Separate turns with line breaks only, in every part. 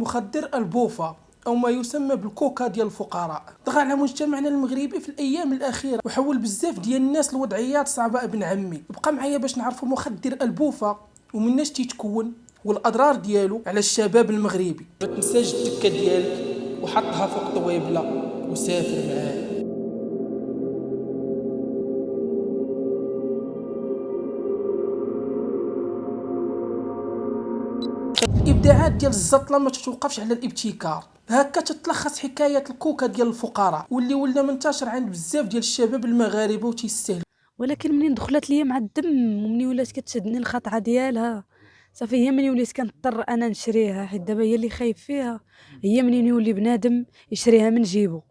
مخدر البوفا أو ما يسمى بالكوكا ديال الفقراء طغى على مجتمعنا المغربي في الأيام الأخيرة وحول بزاف ديال الناس لوضعيات صعبة. ابن عمي بقى معايا باش نعرفوا مخدر البوفا ومناش تيتكون والأضرار ديالو على الشباب المغربي. ما تنساش التكة ديالك وحطها فوق طويبلة وسافر معايا. الابداعات ديال الزطله ما تتوقفش على الابتكار. هكا تتلخص حكايه الكوكا ديال الفقراء واللي ولا منتشر عند بزاف ديال الشباب المغاربه وتيستاهل.
ولكن منين دخلت ليا مع الدم ومنين ولات كتشدني الخطعه ديالها صافي هي منين وليت كنضطر انا نشريها، حيت دابا هي اللي خايف فيها. هي منين يولي بنادم يشريها من جيبو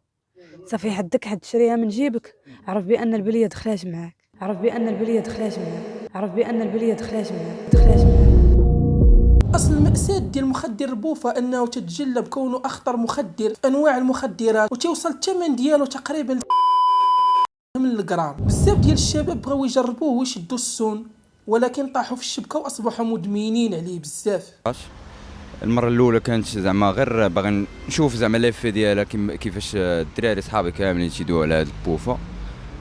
صافي حدك حد تشريها من جيبك. عرف بان البليه دخلات معاك، عرف بان البليه دخلات معاك، عرف بان البليه دخلات معاك.
اصل المأساة ديال مخدر البوفا انه تتجلى بكونه اخطر مخدر في انواع المخدرات وتوصل الثمن ديالو تقريبا من الجرام. بزاف ديال الشباب بغاو يجربوه ويشدوا السون ولكن طاحوا في الشبكه واصبحوا مدمنين عليه بزاف.
المره الاولى كانت زعما غير باغي نشوف زعما لافي ديالها كيفاش الدراري صحابي كاملين تيدويو على هاد البوفا،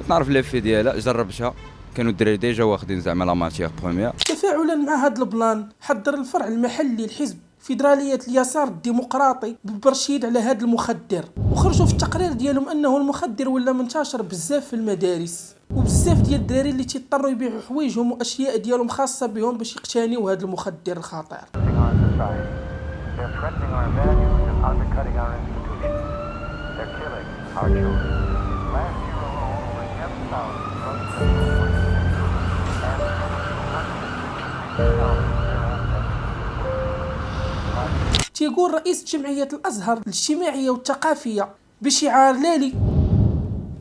نعرف لافي ديالها جربتها. كانوا الدراري ديجا واخدين زعما لا ماتيغ بروميير.
تفاعلا مع هذا البلان حضر الفرع المحلي لحزب فيدرالية اليسار الديمقراطي بالبرشيد على هذا المخدر وخرجوا في التقرير ديالهم انه المخدر ولا منتشر بزاف في المدارس وبزاف ديال الدراري اللي تيضطروا يبيعوا حوايجهم واشياء ديالهم خاصه بهم باش يقتنيوا هذا المخدر الخطير. تيقول رئيس جمعية الأزهر الاجتماعية والثقافية بشعار ليلي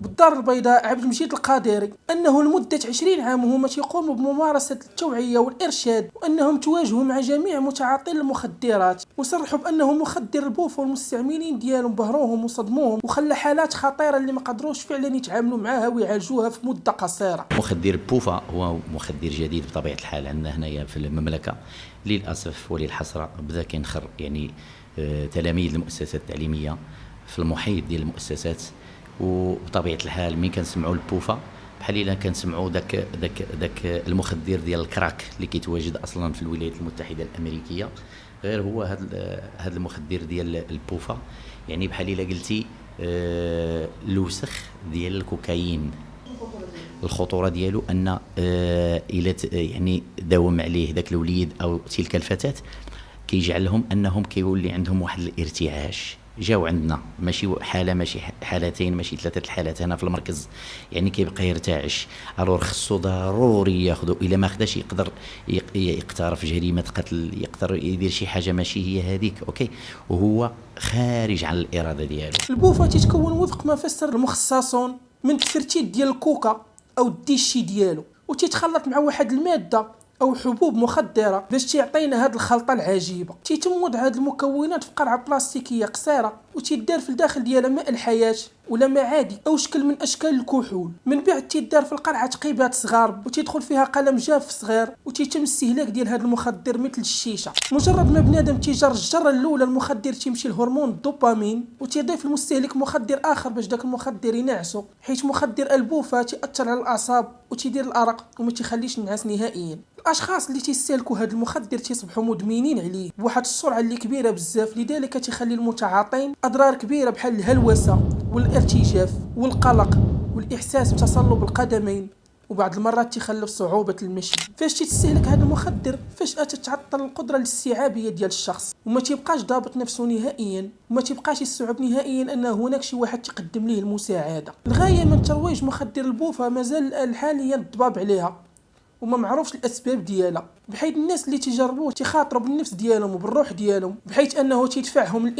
بالدار البيضاء عبد المجيد القادري أنه لمدة 20 عام هما تيقوموا بممارسة التوعية والإرشاد وأنهم تواجهوا مع جميع متعاطين المخدرات وصرحوا بأنه مخدر البوفا والمستعملين ديالهم بهروهم وصدموهم وخلى حالات خطيرة اللي ما قدروش فعلا يتعاملوا معها ويعالجوها في مدة قصيرة.
مخدر البوفا هو مخدر جديد بطبيعة الحال عندنا هنايا في المملكة. للأسف وللحسرة بدا كينخر يعني تلاميذ المؤسسات التعليمية في المحيط ديال المؤسسات، وبطبيعة الحال مين كنسمعوا البوفا بحال الا كنسمعوا داك المخدر ديال الكراك اللي كيتواجد اصلا في الولايات المتحدة الأمريكية. غير هو هذا المخدر ديال البوفا يعني بحال الا قلتي الوسخ ديال الكوكايين. الخطوره ديالو ان الى يعني داوم عليه داك الوليد او تلك الفتاه كيجعلهم انهم كيولي عندهم واحد الارتعاش. جاو عندنا ماشي حاله ماشي حالتين ماشي ثلاثه الحالات هنا في المركز، يعني كيبقى يرتعش. الور خصو ضروري ياخذوا، الا ما خداش يقدر يقترف جريمه قتل، يقدر يدير شي حاجه ماشي هي هذيك اوكي، وهو خارج عن الاراده ديالو.
البوفا تتكون وفق ما فسر المخصصون من تفرتيت ديال الكوكا او الديشي ديالو وتيتخلط مع واحد الماده او حبوب مخدره باش تعطينا هاد الخلطه العجيبه. تيتم وضع هاد المكونات في قرعه بلاستيكيه قصيره وتيدار في الداخل ديالها ماء الحياه ولا ماء عادي او شكل من اشكال الكحول. من بعد تيدار في القرعه تقيبات صغار وتيدخل فيها قلم جاف صغير وتيتم الاستهلاك ديال هاد المخدر مثل الشيشه. مجرد ما بنادم تيجر الجره الاولى المخدر تيمشي الهرمون الدوبامين وتيضيف المستهلك مخدر اخر باش داك المخدر ينعسو، حيت مخدر البوفا تاثر على الاعصاب وتيدير الارق وما تيخليش النعاس نهائيا. الاشخاص اللي تيستهلكوا هاد المخدر تيصبحوا مدمنين عليه بواحد السرعه اللي كبيره بزاف، لذلك تيخلي المتعاطين اضرار كبيره بحال الهلوسه والارتجاف والقلق والاحساس بتصلب القدمين وبعض المرات تخلف صعوبه المشي. فاش تستهلك هذا المخدر فجاه تتعطل القدره الاستيعابيه ديال الشخص وما تيبقاش ضابط نفسه نهائيا وما تيبقاش يستوعب نهائيا ان هناك شي واحد تقدم ليه المساعده. الغايه من ترويج مخدر البوفا مازال حاليا الضباب عليها وما معروفش الاسباب ديالها، بحيث الناس اللي تجربوه تخاطروا بالنفس ديالهم وبالروح ديالهم، بحيث انه تيدفعهم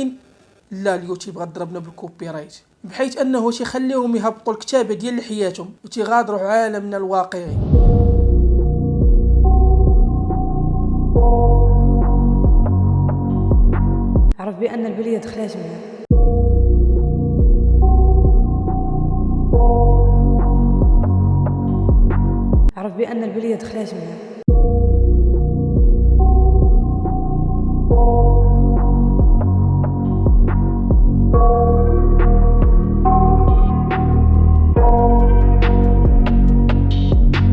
لا اليوتيوب غضربنا بالكوبي رايت، بحيث انه تيخليهم يهبطوا الكتابه ديال حياتهم وتيغادروا عالمنا الواقعي.
عرف بان البليه دخلات معاه. عرف بان البليه دخلات معاه.